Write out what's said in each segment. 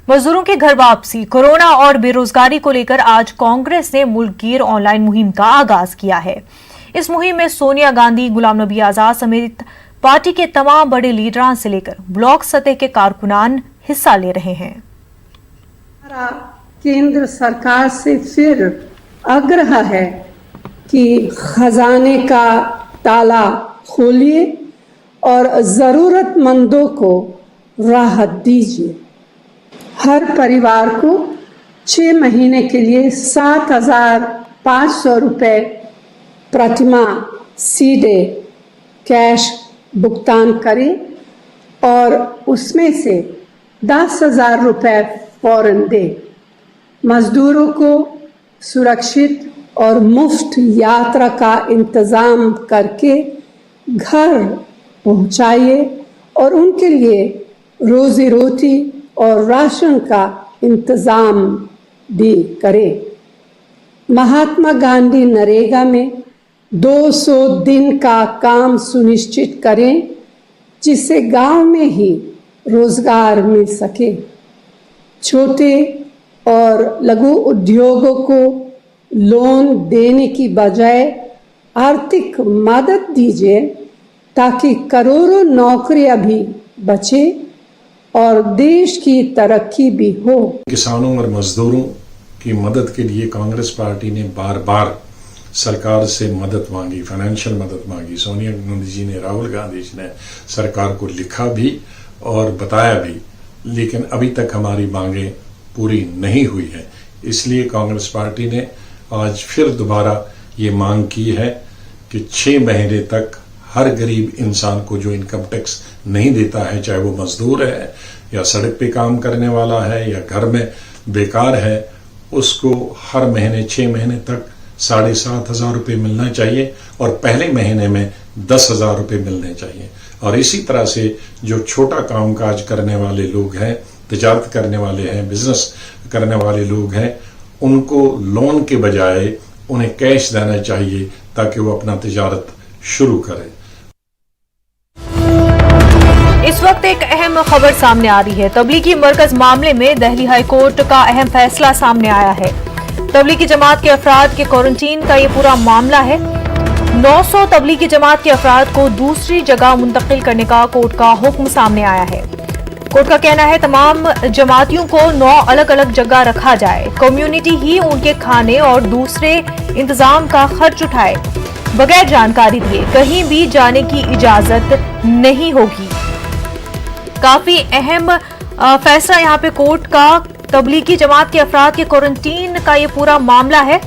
मजदूरों की घर वापसी, कोरोना और बेरोजगारी को लेकर आज कांग्रेस ने मुल्कगीर ऑनलाइन मुहिम का आगाज किया है। इस मुहिम में सोनिया गांधी, गुलाम नबी आजाद समेत पार्टी के तमाम बड़े लीडरान से लेकर ब्लॉक सतह के कारकुनान हिस्सा ले रहे हैं। केंद्र सरकार से फिर आग्रह है कि खजाने का ताला खोलिए और जरूरतमंदों को राहत दीजिए। हर परिवार को 6 महीने के लिए 7,500 रुपये प्रतिमाह सीधे कैश भुगतान करें और उसमें से 10,000 रुपये फौरन दे। मजदूरों को सुरक्षित और मुफ्त यात्रा का इंतज़ाम करके घर पहुंचाइए और उनके लिए रोजी रोटी और राशन का इंतज़ाम भी करें। महात्मा गांधी नरेगा में 200 दिन का काम सुनिश्चित करें, जिससे गांव में ही रोजगार मिल सके। छोटे और लघु उद्योगों को लोन देने की बजाय आर्थिक मदद दीजिए ताकि करोड़ों नौकरियां भी बचे और देश की तरक्की भी हो। किसानों और मजदूरों की मदद के लिए कांग्रेस पार्टी ने बार बार सरकार से मदद मांगी, फाइनेंशियल मदद मांगी। सोनिया गांधी जी ने, राहुल गांधी जी ने सरकार को लिखा भी और बताया भी, लेकिन अभी तक हमारी मांगे पूरी नहीं हुई है। इसलिए कांग्रेस पार्टी ने आज फिर दोबारा ये मांग की है कि 6 महीने तक हर गरीब इंसान को जो इनकम टैक्स नहीं देता है, चाहे वो मजदूर है या सड़क पे काम करने वाला है या घर में बेकार है, उसको हर महीने 6 महीने तक 7,500 रुपये मिलना चाहिए और पहले महीने में 10,000 रुपये मिलने चाहिए। और इसी तरह से जो छोटा कामकाज करने वाले लोग हैं, तिजारत करने वाले हैं, बिजनेस करने वाले लोग हैं, उनको लोन के बजाय उन्हें कैश देना चाहिए ताकि वो अपना तिजारत शुरू करें। इस वक्त एक अहम खबर सामने आ रही है। तबलीगी मरकज मामले में दिल्ली हाई कोर्ट का अहम फैसला सामने आया है। तबलीगी जमात के अफराद के क्वारंटीन का ये पूरा मामला है। 900 तबलीगी जमात के अफराद को दूसरी जगह मुंतकिल करने का कोर्ट का हुक्म सामने आया है। कोर्ट का कहना है तमाम जमातियों को 9 अलग अलग जगह रखा जाए। कम्युनिटी ही उनके खाने और दूसरे इंतजाम का खर्च उठाए। बगैर जानकारी दिए कहीं भी जाने की इजाजत नहीं होगी। काफी अहम फैसला यहाँ पे कोर्ट का तबलीगी जमात के अफराद के क्वारंटीन का ये पूरा मामला है।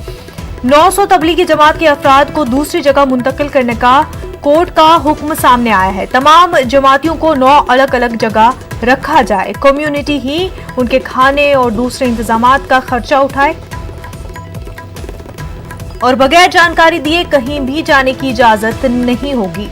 900 तबलीगी जमात के अफराद को दूसरी जगह मुंतकिल करने का कोर्ट का हुक्म सामने आया है। तमाम जमातियों को 9 अलग अलग जगह रखा जाए। कम्युनिटी ही उनके खाने और दूसरे इंतजामात का खर्चा उठाए और बगैर जानकारी दिए कहीं भी जाने की इजाजत नहीं होगी।